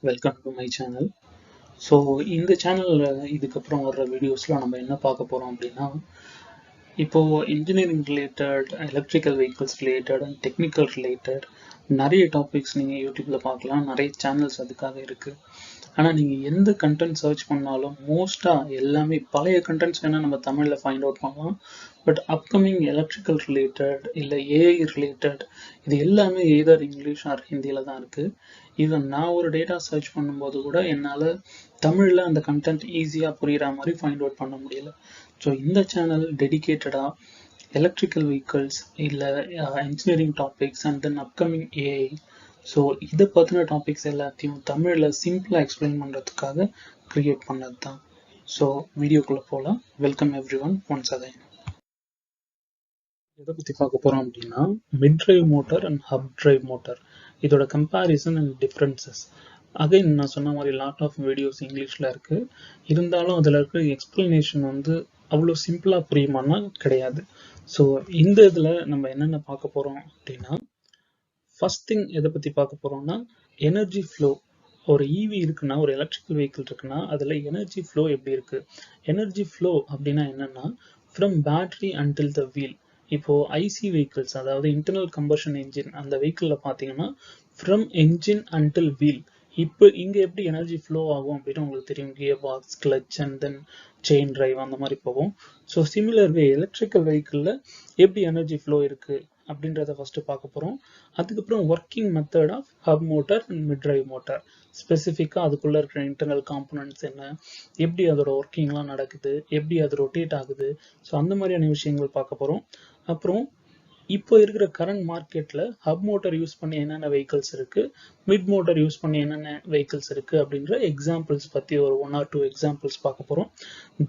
Welcome to my channel. So இந்த சேனலில் இதுக்கப்புறம் வர்ற வீடியோஸில் நம்ம என்ன பார்க்க போகிறோம் அப்படின்னா, இப்போது engineering related, electrical vehicles related and technical related நிறைய டாபிக்ஸ் நீங்கள் யூடியூப்பில் பார்க்கலாம். நிறைய சேனல்ஸ் அதுக்காக இருக்குது. ஆனால் நீங்கள் எந்த கண்டென்ட் சர்ச் பண்ணாலும் மோஸ்ட்டாக எல்லாமே பழைய கண்டென்ட்ஸ் வேணால் நம்ம தமிழில் ஃபைண்ட் அவுட் பண்ணலாம். பட் அப்கமிங் எலக்ட்ரிக்கல் ரிலேட்டட் இல்லை ஏஐ ரிலேட்டட் இது எல்லாமே எய்தர் இங்கிலீஷ் ஆர் ஹிந்தியில் தான் இருக்குது. ஈவன் நான் ஒரு டேட்டா சர்ச் பண்ணும்போது கூட என்னால் தமிழில் அந்த கண்டென்ட் ஈஸியாக புரிகிற மாதிரி ஃபைண்ட் அவுட் பண்ண முடியல. ஸோ இந்த சேனல் டெடிகேட்டடாக எலக்ட்ரிக்கல் வெஹிக்கிள்ஸ் இல்லை engineering topics and then upcoming AI, so இதை பற்றின டாபிக்ஸ் எல்லாத்தையும் தமிழில் சிம்பிளாக எக்ஸ்பிளைன் பண்ணுறதுக்காக க்ரியேட் பண்ணது தான். ஸோ வீடியோக்குள்ளே போகலாம். Welcome every one once again. எதை பற்றி பார்க்க போகிறோம் அப்படின்னா, mid drive motor and hub drive motor, இதோட கம்பேரிசன் அண்ட் டிஃப்ரென்சஸ். அகைன் நான் சொன்ன மாதிரி லாட் ஆஃப் வீடியோஸ் இங்கிலீஷில் இருக்குது. இருந்தாலும் அதில் இருக்கிற எக்ஸ்பிளனேஷன் அவ்வளோ சிம்பிளாக புரியுமானா கிடையாது. ஸோ இந்த இதில் நம்ம என்னென்ன பார்க்க போகிறோம் அப்படின்னா, ஃபர்ஸ்ட் திங் எதை பற்றி பார்க்க போகிறோம்னா எனர்ஜி ஃப்ளோ. ஒரு ஈவி இருக்குன்னா, ஒரு எலக்ட்ரிக்கல் வெஹிக்கிள் இருக்குன்னா அதில் எனர்ஜி ஃப்ளோ எப்படி இருக்குது. எனர்ஜி ஃப்ளோ அப்படின்னா என்னென்னா, from battery until the wheel. இப்போது ஐசி வெஹிக்கிள்ஸ், அதாவது இன்டர்னல் கம்பஷன் என்ஜின், அந்த வெஹிக்கிளில் பார்த்தீங்கன்னா ஃப்ரம் என்ஜின் அன்டில் வீல். இப்போ இங்கே எப்படி எனர்ஜி ஃப்ளோ ஆகும் அப்படின்னு உங்களுக்கு தெரியும். Gear box, clutch and then chain drive அந்த மாதிரி போகும். ஸோ சிமிலர் வே எலக்ட்ரிக்கல் வெஹிக்கிளில் எப்படி எனர்ஜி ஃப்ளோ இருக்குது அப்படின்றத ஃபஸ்ட்டு பார்க்க போகிறோம். அதுக்கப்புறம் working method of hub motor and mid drive motor, ஸ்பெசிஃபிக்காக அதுக்குள்ளே இருக்கிற இன்டர்னல் காம்பனன்ட்ஸ் என்ன, எப்படி அதோட ஒர்க்கிங்லாம் நடக்குது, எப்படி அது ரொட்டேட் ஆகுது, ஸோ அந்த மாதிரியான விஷயங்கள் பார்க்க போகிறோம். அப்புறம் இப்போ இருக்கிற கரண்ட் மார்க்கெட்டில் ஹப் மோட்டர் யூஸ் பண்ணி என்னென்ன வெஹிக்கிள்ஸ் இருக்குது, மிட் மோட்டர் யூஸ் பண்ணி என்னென்ன வெஹிக்கிள்ஸ் இருக்குது அப்படின்ற எக்ஸாம்பிள்ஸ் பற்றி ஒரு 1 or 2 எக்ஸாம்பிள்ஸ் பார்க்க போகிறோம்.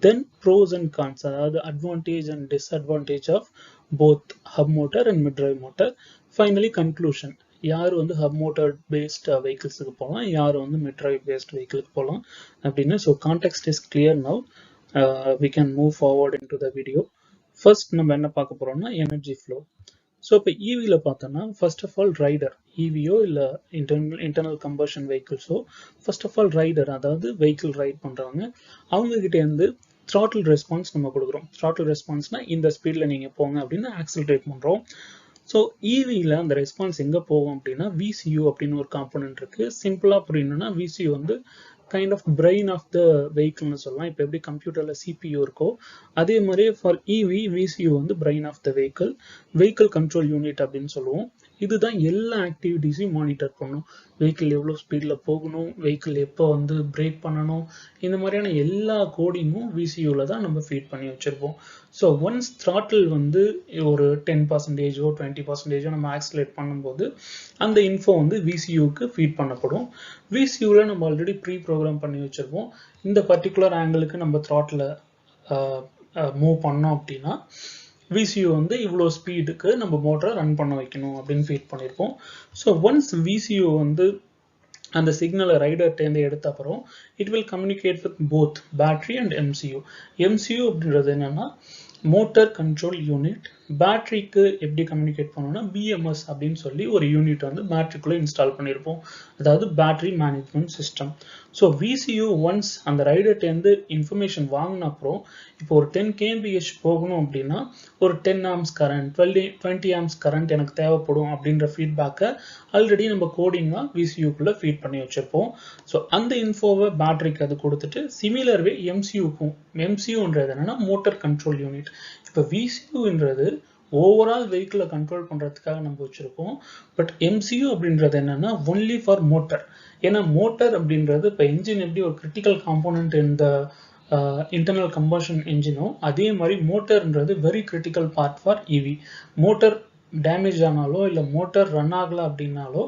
தென் ப்ரோஸ் அண்ட் கான்ஸ், அதாவது advantage and disadvantage of both hub motor and mid drive motor. Finally conclusion, யார் ஹப் மோட்டர் பேஸ்ட் வெஹிக்கிள்ஸுக்கு போகலாம், யார் மிட் டிரைவ் பேஸ்ட் வெஹிக்கிளுக்கு போகலாம் அப்படின்னு. So context is clear now. We can move forward into the video. First நம்ம என்ன பார்க்க போகிறோம்னா எனர்ஜி ஃப்ளோ. ஸோ இப்போ ஈவியில் பார்த்தோன்னா, ஃபர்ஸ்ட் ஆஃப் ஆல் ரைடர், ஈவியோ இல்லை இன்டர்னல் கம்பஷன் வெஹிக்கிள்ஸோ, ஃபர்ஸ்ட் ஆஃப் ஆல் ரைடர், அதாவது வெஹிக்கிள் ரைட் பண்ணுறவங்க, அவங்ககிட்டேருந்து த்ராட்டில் ரெஸ்பான்ஸ் நம்ம கொடுக்குறோம். த்ராட்டில் ரெஸ்பான்ஸ்னால் இந்த ஸ்பீடில் நீங்கள் போங்க அப்படின்னு ஆக்சிலரேட் பண்ணுறோம். ஸோ ஈவியில் அந்த ரெஸ்பான்ஸ் எங்கே போகும் அப்படின்னா, விசியூ அப்படின்னு ஒரு காம்பனன்ட் இருக்குது. சிம்பிளாக புரியணும்னா VCU kind of brain of the வெஹிக்கிள்னு சொல்லலாம். இப்போ எப்படி கம்ப்யூட்டரில் சிபியூ இருக்கோ அதே மாதிரி for EV VCU brain of the vehicle control unit அப்படின்னு சொல்லுவோம். இதுதான் எல்லா ஆக்டிவிட்டீஸையும் மானிட்டர் பண்ணும். வெஹிக்கிள் எவ்வளோ ஸ்பீடில் போகணும், வெஹிக்கிள் எப்போ பிரேக் பண்ணணும், இந்த மாதிரியான எல்லா கோடிங்கும் விசியூவில் தான் நம்ம ஃபீட் பண்ணி வச்சுருப்போம். ஸோ ஒன்ஸ் த்ராட்டில் ஒரு 10%ஓ 20%ஓ நம்ம ஆக்சிலேட் பண்ணும்போது அந்த இன்ஃபோ விசியூக்கு ஃபீட் பண்ணப்படும். விசியூவில் நம்ம ஆல்ரெடி ப்ரீ ப்ரோக்ராம் பண்ணி வச்சுருப்போம். இந்த பர்டிகுலர் ஆங்கிளுக்கு நம்ம த்ராட்டில் மூவ் பண்ணோம் அப்படின்னா விசியூ இவ்வளோ ஸ்பீடுக்கு நம்ம மோட்டரை ரன் பண்ண வைக்கணும் அப்படின்னு ஃபீட் பண்ணியிருப்போம். ஸோ ஒன்ஸ் விசியூ அந்த சிக்னலை ரைடர்கிட்டேருந்து எடுத்த அப்புறம் it will communicate with both battery and MCU. MCU அப்படின்றது என்னன்னா மோட்டர் கண்ட்ரோல் யூனிட். பேட்டரிக்கு எப்படி கம்யூனிகேட் பண்ணோம்னா பிஎம்எஸ் அப்படின்னு சொல்லி ஒரு யூனிட் பேட்டரிக்குள்ளே இன்ஸ்டால் பண்ணியிருப்போம், அதாவது battery management system. So VCU once அந்த ரைடர்கிட்டேருந்து இன்ஃபர்மேஷன் வாங்கின அப்புறம் இப்போ ஒரு 10 kmph போகணும் அப்படின்னா ஒரு 10 amps கரண்ட், 20 amps கரண்ட் எனக்கு தேவைப்படும் அப்படின்ற ஃபீட்பேக்கை ஆல்ரெடி நம்ம கோடிங்காக விசியூக்குள்ளே ஃபீட் பண்ணி வச்சுருப்போம். ஸோ அந்த இன்ஃபோவை பேட்டரிக்கு அது கொடுத்துட்டு சிமிலர்வே எம்சியூக்கும், எம்சியூன்றது என்னன்னா மோட்டர் கண்ட்ரோல் யூனிட். இப்போ விசியூன்றது ஓவரால் வெஹிக்கிளை கண்ட்ரோல் பண்ணுறதுக்காக நம்ம வச்சுருக்கோம். பட் எம்சியூ அப்படின்றது என்னன்னா ஒன்லி ஃபார் மோட்டர். ஏன்னா மோட்டர் அப்படின்றது இப்போ என்ஜின் எப்படி ஒரு கிரிட்டிக்கல் காம்போனன்ட் இந்த இன்டர்னல் கம்பஷன் என்ஜினோ அதே மாதிரி மோட்டர்ன்றது very critical part for EV. Motor damage ஆனாலோ இல்லை மோட்டர் ரன் ஆகலை அப்படின்னாலோ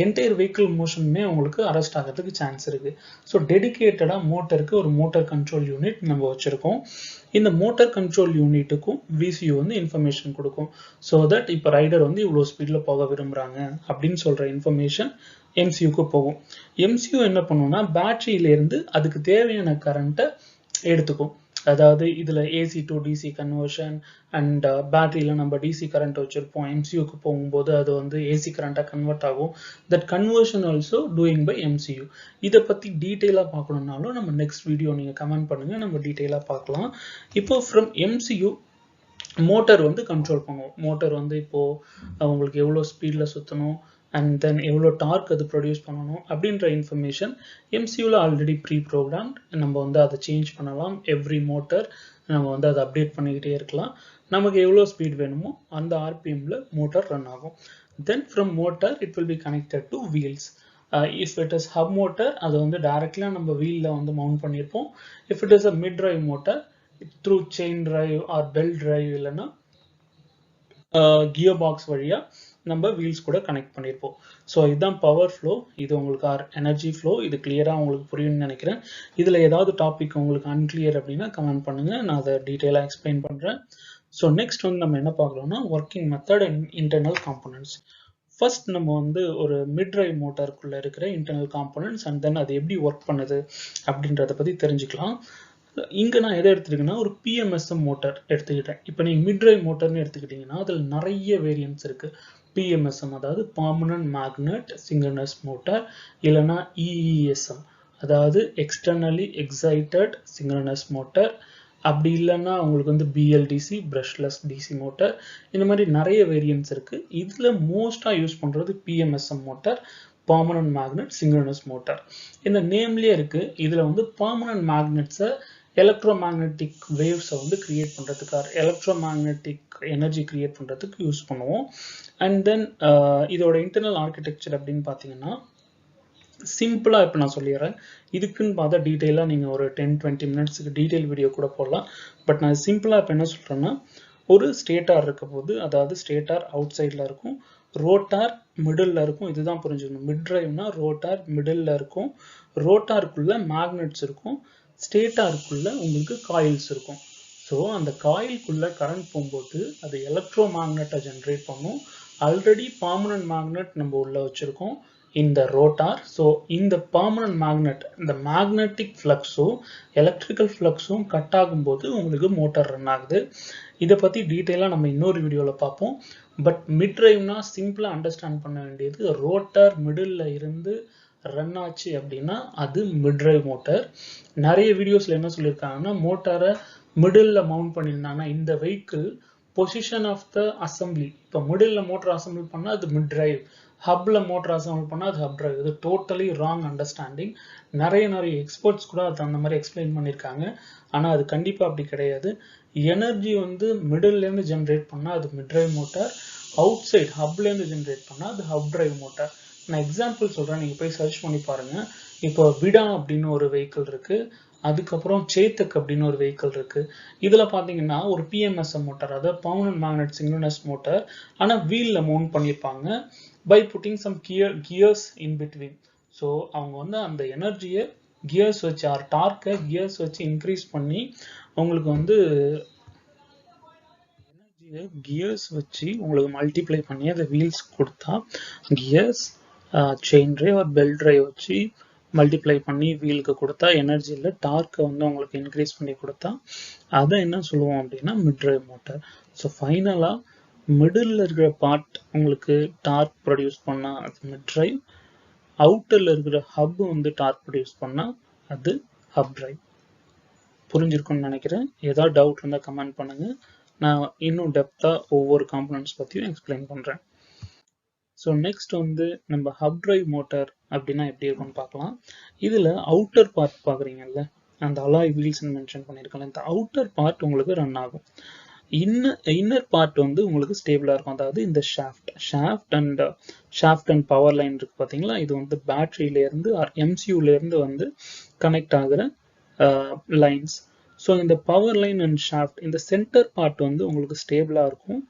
என்டையர் வெஹிக்கிள் மோஷனுமே உங்களுக்கு அரெஸ்ட் ஆகிறதுக்கு சான்ஸ் இருக்குது. ஸோ டெடிகேட்டடாக மோட்டருக்கு ஒரு மோட்டர் கண்ட்ரோல் யூனிட் நம்ம வச்சுருக்கோம். இந்த மோட்டர் கண்ட்ரோல் யூனிட்டுக்கும் விசியூ இன்ஃபர்மேஷன் கொடுக்கும். ஸோ தட் இப்போ ரைடர் இவ்வளோ ஸ்பீடில் போக விரும்புகிறாங்க அப்படின்னு சொல்கிற இன்ஃபர்மேஷன் எம்சியூக்கு போகும். எம்சியூ என்ன பண்ணுன்னா பேட்டரியிலேருந்து அதுக்கு தேவையான கரண்ட்டை எடுத்துக்கும். அதாவது இதுல AC to DC conversion and பேட்டரியில நம்ம டிசி கரண்ட் வச்சிருப்போம். எம்சியூக்கு போகும்போது அது வந்து ஏசி கரண்டா கன்வெர்ட் ஆகும். That conversion also doing by MCU. இதை பத்தி டீட்டெயிலா பார்க்கணும்னாலும் நம்ம நெக்ஸ்ட் வீடியோ நீங்க கமெண்ட் பண்ணுங்க, நம்ம டீட்டெயிலா பார்க்கலாம். இப்போ ஃப்ரம் எம்சியூ மோட்டர் வந்து கண்ட்ரோல் பண்ணுவோம். மோட்டர் வந்து இப்போ உங்களுக்கு எவ்வளோ ஸ்பீட்ல சுற்றணும் அண்ட் தென் எவ்வளோ டார்க் அது ப்ரொடியூஸ் பண்ணணும் அப்படின்ற இன்ஃபர்மேஷன் எம்சியூவில் ஆல்ரெடி ப்ரீ ப்ரோக்ராம்ட். நம்ம வந்து அதை சேஞ்ச் பண்ணலாம். எவ்ரி மோட்டர் நம்ம வந்து அதை அப்டேட் பண்ணிக்கிட்டே இருக்கலாம். நமக்கு எவ்வளோ ஸ்பீட் வேணுமோ அந்த ஆர்பிஎம்ல மோட்டர் ரன் ஆகும். Then from motor it will be connected to wheels. If it is hub motor அது வந்து டைரக்ட்லா நம்ம வீல்ல வந்து மவுண்ட் பண்ணியிருப்போம். If it is a mid drive motor through chain drive or belt drive இல்லைன்னா கியர் பாக்ஸ் வழியா நம்ம வீல்ஸ் கூட கனெக்ட் பண்ணியிருப்போம். ஸோ இதுதான் பவர் ஃப்ளோ. இது உங்களுக்கு எனர்ஜி ஃப்ளோ. இது கிளியரா உங்களுக்கு புரியும்னு நினைக்கிறேன். இதுல ஏதாவது டாபிக் உங்களுக்கு அன்கிளியர் அப்படின்னா கமெண்ட் பண்ணுங்க, நான் அதை டீட்டெயிலாக எக்ஸ்பிளைன் பண்றேன். ஸோ நெக்ஸ்ட் வந்து நம்ம என்ன பார்க்கலாம்னா working method and internal components. First நம்ம வந்து ஒரு மிட் டிரைவ் மோட்டாருக்குள்ள இருக்கிற இன்டர்னல் காம்போனன்ட்ஸ் அண்ட் தென் அது எப்படி ஒர்க் பண்ணுது அப்படின்றத பத்தி தெரிஞ்சுக்கலாம். இங்க நான் எதை எடுத்துருக்கேன்னா ஒரு பிஎம்எஸ்எம் மோட்டார் எடுத்துக்கிட்டேன். இப்போ நீங்க மிட் டிரைவ் மோட்டர்னு எடுத்துக்கிட்டீங்கன்னா அதில் நிறைய வேரியன்ட்ஸ் இருக்கு. பிஎம்எஸ்எம் அதாவது பர்மனன்ட் மேக்னெட் சிங்க்ரோனஸ் மோட்டார், இல்லைன்னா இஇஎஸ்எம் அதாவது எக்ஸ்டர்னலி எக்ஸைட்டட் சிங்க்ரோனஸ் மோட்டார், அப்படி இல்லைன்னா உங்களுக்கு வந்து பிஎல்டிசி பிரஷ்லெஸ் டிசி மோட்டார். இந்த மாதிரி நிறைய வேரியன்ட்ஸ் இருக்கு. இதுல மோஸ்டா யூஸ் பண்றது PMSM motor, permanent magnet synchronous motor. இந்த நேம்லயே இருக்கு. இதுல வந்து பர்மனன்ட் மேக்னெட்ஸை எலக்ட்ரோமேக்னெட்டிக் வேவ்ஸை வந்து கிரியேட் பண்றதுக்காக எலக்ட்ரோமேக்னெட்டிக் எனர்ஜி கிரியேட் பண்றதுக்கு யூஸ் பண்ணுவோம். அண்ட் தென் இதோட இன்டர்னல் ஆர்கிடெக்சர் அப்படின்னு பார்த்தீங்கன்னா சிம்பிளா இப்போ நான் சொல்லிடுறேன். இதுக்குன்னு பார்த்தா டீட்டெயிலாக நீங்கள் ஒரு 10-20 மினிட்ஸுக்கு டீட்டெயில் வீடியோ கூட போடலாம். பட் நான் சிம்பிளாக இப்போ என்ன சொல்கிறேன்னா ஒரு ஸ்டேட்டார் இருக்க போது, அதாவது ஸ்டேட்டார் அவுட் சைடில் இருக்கும், ரோட்டார் மிடில் இருக்கும். இதுதான் புரிஞ்சுக்கணும். மிட் டிரைவ்னா ரோட்டார் மிடில் இருக்கும், ரோட்டாருக்குள்ள மேக்னெட்ஸ் இருக்கும், ஸ்டேட்டாருக்குள்ள உங்களுக்கு காயில்ஸ் இருக்கும். ஸோ அந்த காயிலுக்குள்ள கரண்ட் போகும்போது அது எலக்ட்ரோ மேக்னெட்டை ஜென்ரேட் பண்ணும். ஆல்ரெடி பர்மனன்ட் மேக்னெட் நம்ம உள்ள வச்சிருக்கோம் இந்த ரோட்டார். ஸோ இந்த பர்மனன்ட் மேக்னெட், இந்த மேக்னெட்டிக் ஃப்ளக்ஸும் எலக்ட்ரிக்கல் ஃப்ளக்ஸும் கட் ஆகும்போது உங்களுக்கு மோட்டார் ரன் ஆகுது. இதை பற்றி டீட்டெயிலாக நம்ம இன்னொரு வீடியோவில் பார்ப்போம். பட் மிட் டிரைவ்னா சிம்பிளாக அண்டர்ஸ்டாண்ட் பண்ண வேண்டியது ரோட்டார் மிடில் இருந்து ரன் ஆச்சு அப்படின்னா அது மிட் டிரைவ் மோட்டார். நிறைய வீடியோஸில் என்ன சொல்லியிருக்காங்கன்னா மோட்டாரை மிடில் மவுண்ட் பண்ணியிருந்தாங்கன்னா இந்த vehicle position of the assembly, இப்போ மிடில் மோட்டர் அசம்பிள் பண்ணால் அது மிட் டிரைவ், ஹப்ல மோட்டர் அசம்பிள் பண்ணால் அது ஹப் டிரைவ். இது டோட்டலி ராங் அண்டர்ஸ்டாண்டிங். நிறைய எக்ஸ்பர்ட்ஸ் கூட அது அந்த மாதிரி எக்ஸ்பிளைன் பண்ணியிருக்காங்க. ஆனால் அது கண்டிப்பாக அப்படி கிடையாது. எனர்ஜி வந்து மிடில்லேருந்து ஜென்ரேட் பண்ணால் அது mid drive motor, outside ஹப்லேருந்து ஜென்ரேட் பண்ணால் அது ஹப் டிரைவ் மோட்டார். நான் எக்ஸாம்பிள் சொல்கிறேன், நீங்கள் போய் சர்ச் பண்ணி பாருங்கள். இப்போ விடா அப்படின்னு ஒரு வெஹிக்கிள் இருக்குது, அதுக்கப்புறம் சேத்தக் அப்படின்னு ஒரு வெஹிக்கிள் இருக்கு. இதுல பாத்தீங்கன்னா ஒரு பிஎம்எஸ்எம் மோட்டார், அதாவது பர்மனன்ட் மேக்னெட் சிங்க்ரோனஸ் மோட்டார், ஆனா வீல்ல மவுண்ட் பண்ணியிருப்பாங்க by putting some gears in between. So அவங்க வந்து அந்த எனர்ஜியை கியர்ஸ் வச்சு ஆர் டார்க்கை கியர்ஸ் வச்சு இன்க்ரீஸ் பண்ணி உங்களுக்கு வந்து எனர்ஜியை கியர்ஸ் வச்சு உங்களுக்கு மல்டிப்ளை பண்ணி அதை வீல்ஸ் கொடுத்தா gears chain drive or belt drive வச்சு மல்டிப்ளை பண்ணி வீலுக்கு கொடுத்தா எனர்ஜியில் டார்க்கை வந்து உங்களுக்கு இன்க்ரீஸ் பண்ணி கொடுத்தா அதை என்ன சொல்லுவோம் அப்படின்னா மிட் டிரைவ் மோட்டார். ஸோ ஃபைனலாக மிடில் இருக்கிற பார்ட் உங்களுக்கு டார்க் ப்ரொடியூஸ் பண்ணால் அது மிட் டிரைவ், அவுட்டரில் இருக்கிற ஹப் வந்து டார்க் ப்ரொடியூஸ் பண்ணால் அது ஹப் டிரைவ். புரிஞ்சிருக்கும்னு நினைக்கிறேன். ஏதாவது டவுட் இருந்தால் கமெண்ட் பண்ணுங்கள், நான் இன்னும் டெப்த்தாக ஒவ்வொரு காம்பனன்ட்ஸ் பற்றியும் எக்ஸ்பிளைன் பண்ணுறேன். ஸோ நெக்ஸ்ட் வந்து நம்ம ஹப் டிரைவ் மோட்டார் அப்படின்னா எப்படி இருக்கும்னு பார்க்கலாம். இதில் அவுட்டர் பார்ட் பார்க்குறீங்கல்ல, அந்த அலாய் வீல்ஸ் மென்ஷன் பண்ணியிருக்கல, இந்த அவுட்டர் பார்ட் உங்களுக்கு ரன் ஆகும். இன்னர் பார்ட் வந்து உங்களுக்கு ஸ்டேபிளாக இருக்கும். அதாவது இந்த ஷாஃப்ட் அண்ட் பவர் லைன் இருக்கு பார்த்தீங்களா, இது வந்து பேட்டரியிலேருந்து எம்சியூலேருந்து வந்து கனெக்ட் ஆகிற லைன்ஸ். ஸோ இந்த பவர் லைன் அண்ட் ஷாஃப்ட், இந்த சென்டர் பார்ட் வந்து உங்களுக்கு ஸ்டேபிளாக இருக்கும்.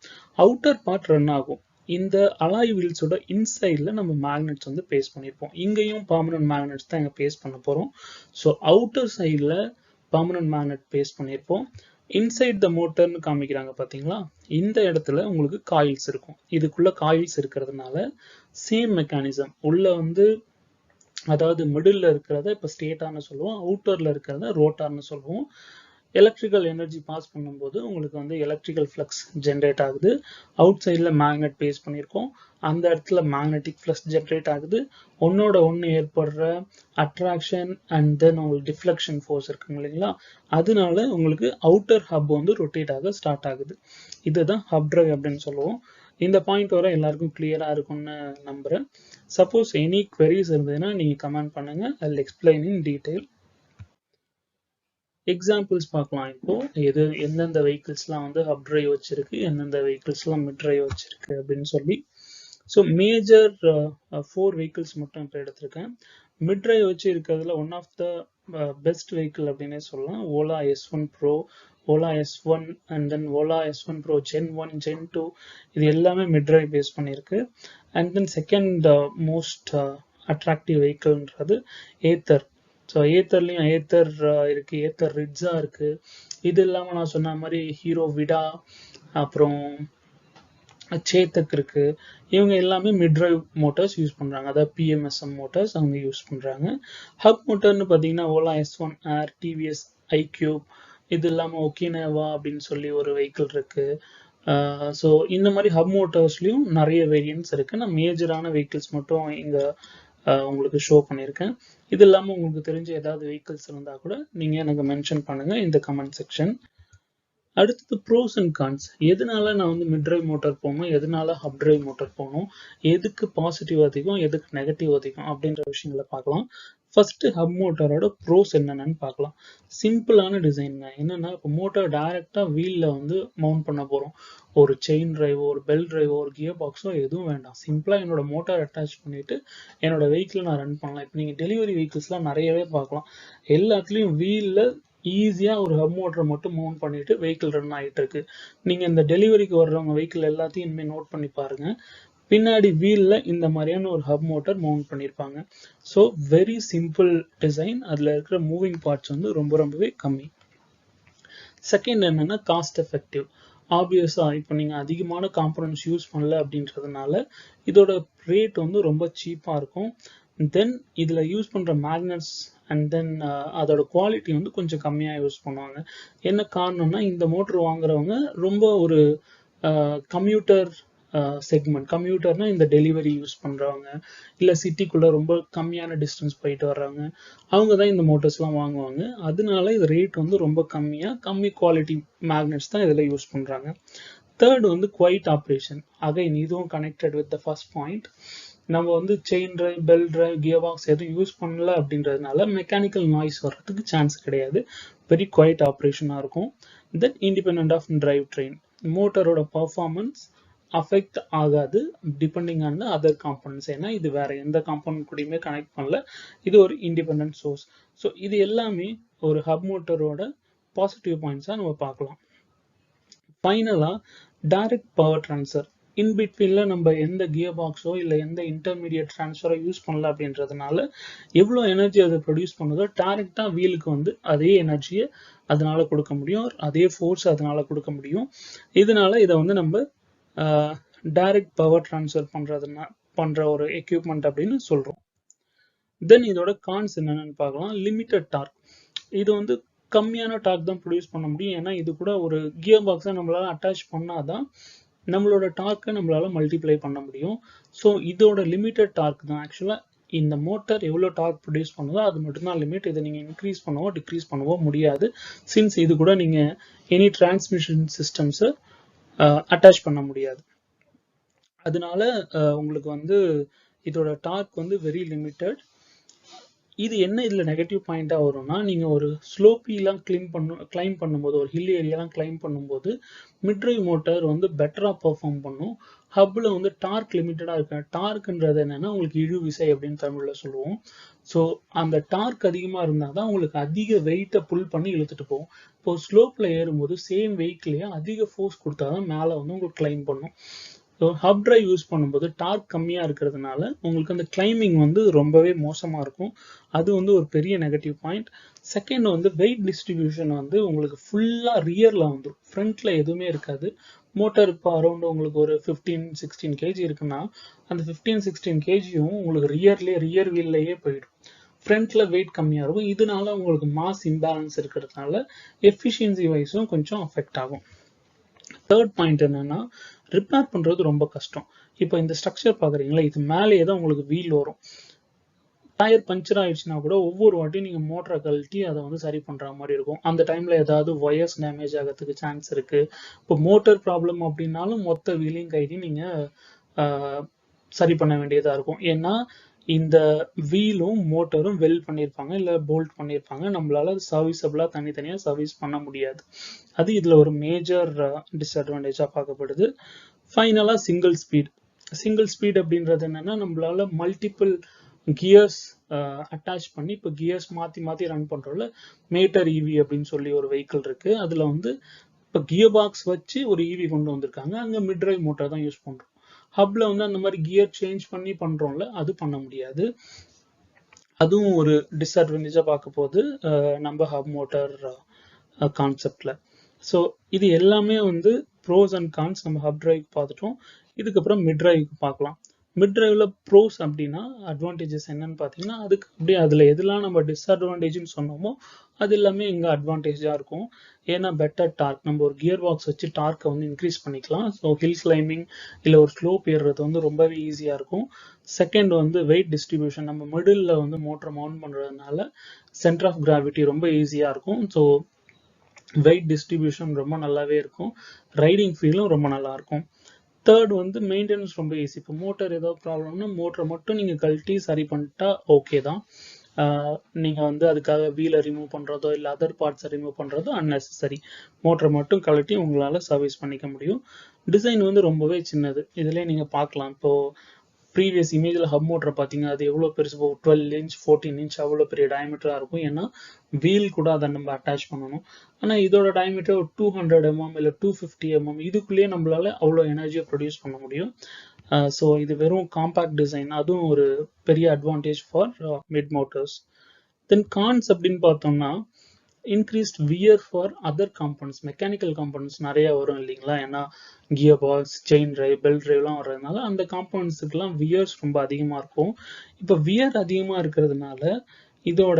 அவுட்டர் பார்ட் ரன் ஆகும். இந்த அலாய் வீல்ஸோட இன்சைடில் நம்ம மேக்னெட்ஸ் வந்து பேஸ்ட் பண்ணியிருப்போம். இங்கேயும் பர்மனன்ட் மேக்னெட்ஸ் தான் இங்கே பேஸ்ட் பண்ண போகிறோம். ஸோ அவுட்டர் சைடில் பர்மனன்ட் மேக்னெட் பேஸ்ட் பண்ணியிருப்போம். இன்சைட் த மோட்டர்னு காமிக்கிறாங்க பார்த்தீங்களா, இந்த இடத்துல உங்களுக்கு காயில்ஸ் இருக்கும். இதுக்குள்ள காயில்ஸ் இருக்கிறதுனால சேம் மெக்கானிசம் உள்ள வந்து, அதாவது மிடில் இருக்கிறத இப்போ ஸ்டேட்டார்னு சொல்லுவோம், அவுட்டர்ல இருக்கிறத ரோட்டார்னு சொல்லுவோம். எலக்ட்ரிக்கல் எனர்ஜி பாஸ் பண்ணும்போது உங்களுக்கு வந்து எலக்ட்ரிக்கல் ஃப்ளக்ஸ் ஜென்ரேட் ஆகுது. அவுட் சைடில் மேக்னெட் பேஸ் பண்ணியிருக்கோம், அந்த இடத்துல மேக்னெட்டிக் ஃப்ளக்ஸ் ஜென்ரேட் ஆகுது. ஒன்னோட ஒன்று ஏற்படுற அட்ராக்ஷன் அண்ட் தென் உங்களுக்கு டிஃப்ளெக்ஷன் ஃபோர்ஸ் இருக்குங்க இல்லைங்களா, அதனால உங்களுக்கு அவுட்டர் ஹப் வந்து ரொட்டேட் ஆக ஸ்டார்ட் ஆகுது. இதுதான் ஹப் டிரைவ் அப்படின்னு சொல்லுவோம். இந்த பாயிண்ட் வர எல்லாருக்கும் கிளியரா இருக்கும்னு நம்புறேன். சப்போஸ் எனி queries இருந்ததுன்னா நீங்க கமெண்ட் பண்ணுங்க, I'll explain in detail. Examples பார்க்கலாம். இப்போ எந்தெந்த வெஹிக்கிள்ஸ்லாம் வந்து ஹப் டிரைவ் வச்சிருக்கு, எந்தெந்த வெஹிக்கிள்ஸ்லாம் மிட் டிரைவ் வச்சிருக்கு அப்படின்னு சொல்லி. ஸோ மேஜர் 4 வெஹிக்கிள்ஸ் மட்டும் இப்போ எடுத்திருக்கேன். மிட் டிரைவ் வச்சு இருக்கிறதுல one of the best vehicle அப்படின்னே சொல்லலாம் Ola S1 Pro, Ola S1 and then Ola S1 Pro Gen 1, Gen 2 இது எல்லாமே மிட் டிரைவ் பேஸ் பண்ணியிருக்கு. And then second most attractive வெஹிக்கிள்ன்றது ஏத்தர். ஸோ ஏத்தர்லையும் ஏத்தர் இருக்கு, ஏத்தர் ரிட்ஸா இருக்கு. இது இல்லாமல் நான் சொன்ன மாதிரி ஹீரோ விடா, அப்புறம் சேத்தக் இருக்கு. இவங்க எல்லாமே மிட் டிரைவ் மோட்டார்ஸ் யூஸ் பண்றாங்க, அதாவது PMSM மோட்டார்ஸ் அவங்க யூஸ் பண்றாங்க. ஹப் மோட்டர்னு பார்த்தீங்கன்னா ஓலா S1 ஏர், டிவிஎஸ் iQube, இது இல்லாமல் ஒக்கினேவா அப்படின்னு சொல்லி ஒரு வெஹிக்கிள் இருக்கு. ஸோ இந்த மாதிரி ஹப் மோட்டார்ஸ்லையும் நிறைய வேரியன்ட்ஸ் இருக்கு. நான் மேஜரான வெஹிக்கிள்ஸ் மட்டும் இங்கே உங்களுக்கு ஷோ பண்ணியிருக்கேன். இது இல்லாமல் உங்களுக்கு தெரிஞ்ச ஏதாவது வெஹிக்கிள்ஸ் இருந்தால் கூட நீங்கள் எனக்கு மென்ஷன் பண்ணுங்க இந்த கமெண்ட் செக்ஷன். அடுத்தது ப்ரோஸ் அண்ட் கான்ஸ். எதனால நான் வந்து மிட் டிரைவ் மோட்டார் போகணும், எதனால ஹப் டிரைவ் மோட்டார் போகணும், எதுக்கு பாசிட்டிவ் அதிகம் எதுக்கு நெகட்டிவ் அதிகம் அப்படின்ற விஷயங்களை பார்க்கலாம். ஃபர்ஸ்ட் ஹப் மோட்டாரோட ப்ரோஸ் என்னென்னு பார்க்கலாம். சிம்பிளான டிசைன் தான். என்னன்னா இப்போ மோட்டார் டைரக்டா வீல்ல வந்து மவுண்ட் பண்ண போறோம். ஒரு செயின் டிரைவோ, ஒரு பெல்ட் டிரைவோ, ஒரு கியர் பாக்ஸோ எதுவும் வேண்டாம். சிம்பிளா என்னோட மோட்டார் அட்டாச் பண்ணிட்டு என்னோட வெஹிக்கிள் நான் ரன் பண்ணலாம். இப்போ நீங்க டெலிவரி வெஹிக்கிள்ஸ்லாம் நிறையவே பார்க்கலாம். எல்லாத்துலயும் வீல்ல ஈஸியா ஒரு ஹப் மோட்டரை மட்டும் மவுண்ட் பண்ணிட்டு வெஹிக்கிள் ரன் ஆகிட்டு இருக்கு. நீங்க இந்த டெலிவரிக்கு வர்றவங்க வெஹிக்கிள் எல்லாத்தையும் இனிமே நோட் பண்ணி பாருங்க, பின்னாடி வீல்ல இந்த மாதிரியான ஒரு ஹப் மோட்டர் மவுண்ட் பண்ணியிருப்பாங்க. So very simple design. அதுல இருக்கிற மூவிங் பார்ட்ஸ் வந்து ரொம்பவே கம்மி. செகண்ட் என்னன்னா காஸ்ட் எஃபெக்டிவ். ஆப்வியஸா இப்போ நீங்க அதிகமான காம்பனன்ட்ஸ் யூஸ் பண்ணல அப்படின்றதுனால இதோட ரேட் வந்து ரொம்ப சீப்பா இருக்கும். தென் இதுல யூஸ் பண்ற மேக்னட்ஸ் அண்ட் தென் அதோட குவாலிட்டி வந்து கொஞ்சம் கம்மியா யூஸ் பண்ணுவாங்க. என்ன காரணம்னா இந்த மோட்டர் வாங்குறவங்க ரொம்ப ஒரு கம்யூட்டர் செக்மெண்ட். கம்யூட்டர்னா இந்த டெலிவரி யூஸ் பண்றவங்க, இல்ல சிட்டிக்குள்ள ரொம்ப கம்மியான டிஸ்டன்ஸ் போயிட்டு வர்றவங்க, அவங்க தான் இந்த மோட்டர்ஸ்லாம் வாங்குவாங்க. அதனால இது ரேட் வந்து ரொம்ப கம்மி குவாலிட்டி மேக்னெட்ஸ் தான் இதில் யூஸ் பண்றாங்க. தேர்ட் வந்து குவைட் ஆப்ரேஷன். அகைன் இதுவும் connected with the first point. நம்ம வந்து chain drive, belt drive, gear box எதுவும் யூஸ் பண்ணல அப்படின்றதுனால மெக்கானிக்கல் நாய்ஸ் வர்றதுக்கு சான்ஸ் கிடையாது. வெரி குவைட் ஆப்ரேஷனாக இருக்கும். Then independent of drive train. மோட்டரோட பர்ஃபார்மன்ஸ் அஃபெக்ட் ஆகாது depending on the other components. ஏன்னா இது வேற எந்த காம்பனன்ட் கூடயுமே கனெக்ட் பண்ணல, இது ஒரு இண்டிபெண்டன்ட் சோர்ஸ். ஸோ இது எல்லாமே ஒரு ஹப் மோட்டரோட பாசிட்டிவ் பாயிண்ட்ஸாக நம்ம பார்க்கலாம். ஃபைனலா டைரக்ட் பவர் ட்ரான்ஸ்ஃபர். இன்பிட்வீன்ல நம்ம எந்த கியர் பாக்ஸோ இல்லை எந்த இன்டர்மீடியட் ட்ரான்ஸ்ஃபரோ யூஸ் பண்ணல அப்படின்றதுனால எவ்வளோ எனர்ஜி அதை ப்ரொடியூஸ் பண்ணுதோ டைரக்டா வீலுக்கு வந்து அதே எனர்ஜியை அதனால கொடுக்க முடியும், அதே ஃபோர்ஸ் அதனால கொடுக்க முடியும். இதனால இதை வந்து நம்ம டைரக்ட் பவர் ட்ரான்ஸ்ஃபர் பண்ற ஒரு எக்யூப்மெண்ட் அப்படின்னு சொல்றோம். தென் இதோட கான்ஸ் என்னன்னு பார்க்கலாம். Limited torque. இது வந்து கம்மியான டார்க் தான் ப்ரொடியூஸ் பண்ண முடியும். ஏன்னா இது கூட ஒரு கியர் பாக்ஸை நம்மளால அட்டாச் பண்ணாதான் நம்மளோட டார்க்கை நம்மளால மல்டிப்ளை பண்ண முடியும். ஸோ இதோட லிமிட்டட் டார்க் தான் ஆக்சுவலா இந்த மோட்டார் எவ்வளோ டார்க் ப்ரொடியூஸ் பண்ணுதோ அது மட்டும்தான் லிமிட். இதை நீங்க இன்க்ரீஸ் பண்ணவோ டிக்ரீஸ் பண்ணவோ முடியாது. சின்ஸ் இது கூட நீங்க எனி டிரான்ஸ்மிஷன் சிஸ்டம்ஸை அட்டாச் பண்ண முடியாது. அதனால உங்களுக்கு வந்து இதோட டார்க் வந்து வெரி லிமிட்டட். இது என்ன இதுல நெகட்டிவ் பாயிண்டா வரும்னா, நீங்க ஒரு ஸ்லோப்பிலாம் கிளைம் பண்ணும்போது, ஒரு ஹில் ஏரியாலாம் கிளைம் பண்ணும்போது மிட் டிரைவ் மோட்டார் வந்து பெட்டரா பெர்ஃபார்ம் பண்ணும். ஹப்ல வந்து டார்க் லிமிட்டடா இருக்கு. டார்க்ன்றது என்னன்னா உங்களுக்கு இழு விசை அப்படின்னு தமிழ்ல சொல்லுவோம். ஸோ அந்த டார்க் அதிகமா இருந்தால் தான் உங்களுக்கு அதிக வெயிட்டை புல் பண்ணி இழுத்துட்டு போகும். இப்போ ஸ்லோப்ல ஏறும்போது சேம் வெயிட்லயே அதிக ஃபோர்ஸ் கொடுத்தாதான் மேலே வந்து உங்களுக்கு கிளைம் பண்ணும். ஸோ ஹப் டிரைவ் யூஸ் பண்ணும்போது டார்க் கம்மியாக இருக்கிறதுனால உங்களுக்கு அந்த கிளைம்பிங் வந்து ரொம்பவே மோசமாக இருக்கும். அது வந்து ஒரு பெரிய நெகட்டிவ் பாயிண்ட். செகண்ட் வந்து வெயிட் டிஸ்ட்ரிபியூஷன் வந்து உங்களுக்கு ஃபுல்லாக ரியரில் வந்துடும், ஃப்ரண்ட்ல எதுவுமே இருக்காது. மோட்டார் இப்போ அரௌண்ட் உங்களுக்கு ஒரு 15-16 kg இருக்குன்னா அந்த 15-16 kgயும் உங்களுக்கு ரியர் வீல்லையே போயிடும். ஃப்ரண்ட்ல வெயிட் கம்மியாக இருக்கும். இதனால உங்களுக்கு மாஸ் இம்பேலன்ஸ் இருக்கிறதுனால எஃபிஷியன்சி வைஸும் கொஞ்சம் அஃபெக்ட் ஆகும். தேர்ட் பாயிண்ட் என்னன்னா, ரிப்பேர் பண்ணுறது ரொம்ப கஷ்டம். இப்போ இந்த ஸ்ட்ரக்சர் பார்க்குறீங்களா, இது மேலேயே தான் உங்களுக்கு வீல் வரும். டயர் பஞ்சர் ஆயிடுச்சுன்னா கூட ஒவ்வொரு வாட்டியும் நீங்கள் மோட்டரை கழட்டி அதை வந்து சரி பண்ணுற மாதிரி இருக்கும். அந்த டைமில் ஏதாவது ஒயர்ஸ் டேமேஜ் ஆகிறதுக்கு சான்ஸ் இருக்குது. இப்போ மோட்டர் ப்ராப்ளம் அப்படின்னாலும் மொத்த வீலையும் கைட்டி நீங்கள் சரி பண்ண வேண்டியதாக இருக்கும். ஏன்னா இந்த வீலும் மோட்டரும் வெல்ட் பண்ணியிருப்பாங்க இல்லை போல்ட் பண்ணியிருப்பாங்க. நம்மளால சர்வீஸபிளாக தனித்தனியாக சர்வீஸ் பண்ண முடியாது. அது இதில் ஒரு மேஜர் டிஸ்அட்வான்டேஜாக பார்க்கப்படுது. ஃபைனலாக சிங்கிள் ஸ்பீட் அப்படின்றது என்னன்னா, நம்மளால மல்டிபிள் கியர்ஸ் அட்டாச் பண்ணி இப்போ கியர்ஸ் மாற்றி ரன் பண்ணுறோம்ல. மேட்டர் இவி அப்படின்னு சொல்லி ஒரு வெஹிக்கிள் இருக்குது. அதில் வந்து இப்போ கியர் பாக்ஸ் வச்சு ஒரு இவி கொண்டு வந்திருக்காங்க. அங்கே மிட் டிரைவ் மோட்டார் தான் யூஸ் பண்ணுறோம். ஹப்ல வந்து அந்த மாதிரி கியர் சேஞ்ச் பண்ணி பண்ணுறோம்ல, அது பண்ண முடியாது. அதுவும் ஒரு டிஸ்அட்வான்டேஜாக பார்க்க போது நம்ம ஹப் மோட்டார் கான்செப்டில். ஸோ இது எல்லாமே வந்து ப்ரோஸ் அண்ட் கான்ஸ் நம்ம ஹப் டிரைவ் பார்த்துட்டோம். இதுக்கப்புறம் மிட் டிரைவ்க்கு பார்க்கலாம். மிட் டிரைவ்ல ப்ரோஸ் அப்படின்னா அட்வான்டேஜஸ் என்னன்னு பார்த்தீங்கன்னா, அதுக்கு அப்படியே அதில் எதெல்லாம் நம்ம டிஸ்அட்வான்டேஜ்னு சொன்னோமோ அது எல்லாமே இங்கே அட்வான்டேஜாக இருக்கும். ஏன்னா பெட்டர் டார்க், நம்ம ஒரு கியர் பாக்ஸ் வச்சு டார்க்கை வந்து இன்க்ரீஸ் பண்ணிக்கலாம். ஸோ ஹில் கிளைம்பிங் இல்லை ஒரு ஸ்லோப் ஏறுறது வந்து ரொம்பவே ஈஸியாக இருக்கும். செகண்ட் வந்து வெயிட் டிஸ்ட்ரிபியூஷன், நம்ம மிடில் வந்து மோட்டரை மவுண்ட் பண்ணுறதுனால சென்டர் ஆஃப் கிராவிட்டி ரொம்ப ஈஸியாக இருக்கும். ஸோ வெயிட் டிஸ்ட்ரிபியூஷன் ரொம்ப நல்லாவே இருக்கும். ரைடிங் ஃபீலும் ரொம்ப நல்லா இருக்கும். தேர்ட் வந்து மெயின்டெனன்ஸ் ரொம்ப ஈஸி. இப்போ மோட்டர் ஏதோ ப்ராப்ளம்னா மோட்டரை மட்டும் நீங்கள் கழட்டி சரி பண்ணிட்டா ஓகே தான். நீங்கள் வந்து அதுக்காக வீலை ரிமூவ் பண்ணுறதோ இல்லை அதர் பார்ட்ஸை ரிமூவ் பண்ணுறதோ அன்னெசரி. மோட்டரை மட்டும் கழட்டி உங்களால் சர்வீஸ் பண்ணிக்க முடியும். டிசைன் வந்து ரொம்பவே சின்னது. இதிலே நீங்கள் பார்க்கலாம். இப்போது ப்ரீவியஸ் இமேஜில் ஹப் மோட்டரை பார்த்தீங்க, அது எவ்வளோ பெருசு, 12 இன்ச் 14 இன்ச் அவ்வளோ பெரிய டயமீட்டராக இருக்கும். ஏன்னா வீல் கூட அதை நம்ம அட்டாச் பண்ணணும். ஆனால் இதோட டயமீட்டர் ஒரு 200 mm இல்லை 250 mm, இதுக்குள்ளேயே நம்மளால அவ்வளோ எனர்ஜியை ப்ரொடியூஸ் பண்ண முடியும். ஸோ இது வெறும் காம்பேக்ட் டிசைன், அதுவும் ஒரு பெரிய advantage for mid motors. Then cons அப்படின்னு பார்த்தோம்னா, increased wear for other components, mechanical components நிறைய வரும் இல்லைங்களா. ஏன்னா gear box, chain drive, belt டிரைவ்லாம் வர்றதுனால அந்த காம்பனன்ட்ஸுக்கெல்லாம் வியர்ஸ் ரொம்ப அதிகமாக இருக்கும். இப்போ வியர் அதிகமாக இருக்கிறதுனால இதோட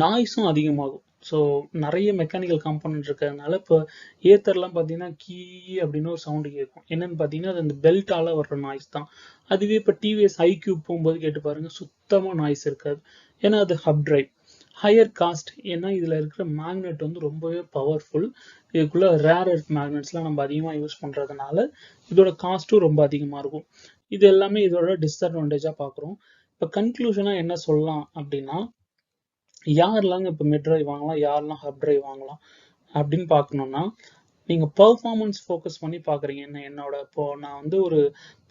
நாய்ஸும் அதிகமாகும். ஸோ நிறைய மெக்கானிக்கல் காம்பனன்ட் இருக்கிறதுனால இப்போ ஏத்தர்லாம் பார்த்தீங்கன்னா கீ அப்படின்னு ஒரு சவுண்டு கேட்கும். என்னன்னு பார்த்தீங்கன்னா அது அந்த பெல்ட்டால் வர்ற நாய்ஸ் தான். அதுவே இப்போ டிவிஎஸ் ஐக்யூப் போகும்போது கேட்டு பாருங்க, சுத்தமாக நாய்ஸ் இருக்காது. ஏன்னா அது ஹப் டிரைவ். ஹையர் காஸ்ட், ஏன்னா இதில் இருக்கிற மேக்னெட் வந்து ரொம்பவே பவர்ஃபுல். இதுக்குள்ள ரேர் எர்த் மேக்னெட்ஸ்லாம் நம்ம அதிகமாக யூஸ் பண்ணுறதுனால இதோட காஸ்ட்டும் ரொம்ப அதிகமாக இருக்கும். இது எல்லாமே இதோட டிஸ்அட்வான்டேஜாக பார்க்குறோம். இப்போ கன்க்ளூஷனாக என்ன சொல்லலாம் அப்படின்னா, யாரெல்லாம் இப்போ மிட் டிரைவ் வாங்கலாம், யாரெல்லாம் ஹப் டிரைவ் வாங்கலாம் அப்படின்னு பார்க்கணுன்னா, நீங்கள் பர்ஃபார்மன்ஸ் ஃபோக்கஸ் பண்ணி பார்க்குறீங்க. என்னோட இப்போது நான் வந்து ஒரு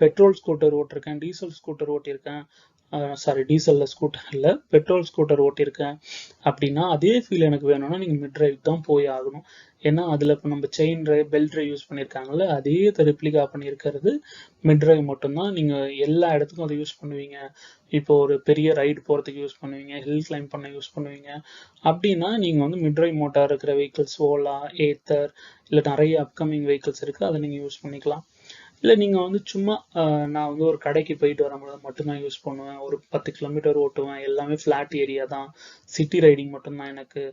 பெட்ரோல் ஸ்கூட்டர் ஓட்டிருக்கேன், டீசல் ஸ்கூட்டர் ஓட்டியிருக்கேன், டீசலில் ஸ்கூட்டர் இல்லை, பெட்ரோல் ஸ்கூட்டர் ஓட்டியிருக்கேன் அப்படின்னா அதே ஃபீல் எனக்கு வேணும்னா நீங்கள் மிட் டிரைவ் தான் போய் ஆகணும். ஏன்னா அதில் இப்போ நம்ம chain drive, belt drive use பண்ணியிருக்காங்கல்ல, அதே ரெப்ளிகா பண்ணியிருக்கிறது மிட் டிரைவ் மட்டும்தான். நீங்கள் எல்லா இடத்துக்கும் அதை யூஸ் பண்ணுவீங்க. இப்போ ஒரு பெரிய ரைடு போகிறதுக்கு யூஸ் பண்ணுவீங்க, ஹில் கிளைம் பண்ண யூஸ் பண்ணுவீங்க அப்படின்னா நீங்கள் வந்து மிட் டிரைவ் மோட்டார் இருக்கிற வெஹிக்கிள்ஸ், ஓலா, ஏத்தர் இல்லை நிறைய அப்கமிங் வெஹிக்கிள்ஸ் இருக்குது, அதை நீங்கள் யூஸ் பண்ணிக்கலாம். இல்லை நீங்கள் வந்து சும்மா நான் வந்து ஒரு கடைக்கு போயிட்டு வரும்போது மட்டும்தான் யூஸ் பண்ணுவேன், ஒரு 10 கிலோமீட்டர் ஓட்டுவேன், எல்லாமே ஃப்ளாட் ஏரியா தான், சிட்டி ரைடிங் மட்டும்தான் எனக்கு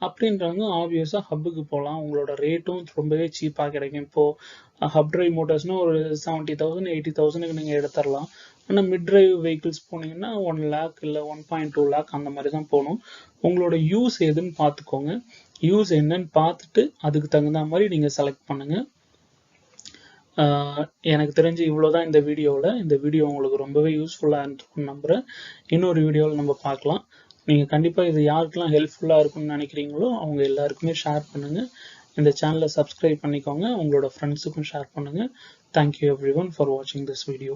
அப்படின்றவங்க ஆப்வியஸாக ஹப்புக்கு போகலாம். உங்களோட ரேட்டும் ரொம்பவே சீப்பாக கிடைக்கும். இப்போது ஹப் டிரைவ் மோட்டர்ஸ்னால் ஒரு 70,000 80,000க்கு நீங்கள் எடுத்துடலாம். ஆனால் மிட் டிரைவ் வெஹிக்கிள்ஸ் போனீங்கன்னா 1 lakh இல்லை 1.2 lakh அந்த மாதிரி தான் போகணும். உங்களோட யூஸ் எதுன்னு பார்த்துக்கோங்க. யூஸ் என்னன்னு பார்த்துட்டு அதுக்கு தகுந்த மாதிரி நீங்கள் செலக்ட் பண்ணுங்கள். எனக்கு தெரிஞ்சு இவ்வளோதான் இந்த வீடியோவில். இந்த வீடியோ உங்களுக்கு ரொம்பவே யூஸ்ஃபுல்லாக இருந்திருக்குன்னு நம்புகிறேன். இன்னொரு வீடியோவில் நம்ம பார்க்கலாம். நீங்கள் கண்டிப்பாக இது யாருக்கெல்லாம் ஹெல்ப்ஃபுல்லாக இருக்குன்னு நினைக்கிறீங்களோ அவங்க எல்லாருக்குமே ஷேர் பண்ணுங்கள். இந்த சேனலை சப்ஸ்கிரைப் பண்ணிக்கோங்க, உங்களோட ஃப்ரெண்ட்ஸுக்கும் ஷேர் பண்ணுங்கள். தேங்க்யூ எவ்ரி ஒன் ஃபார் வாட்சிங் திஸ் வீடியோ.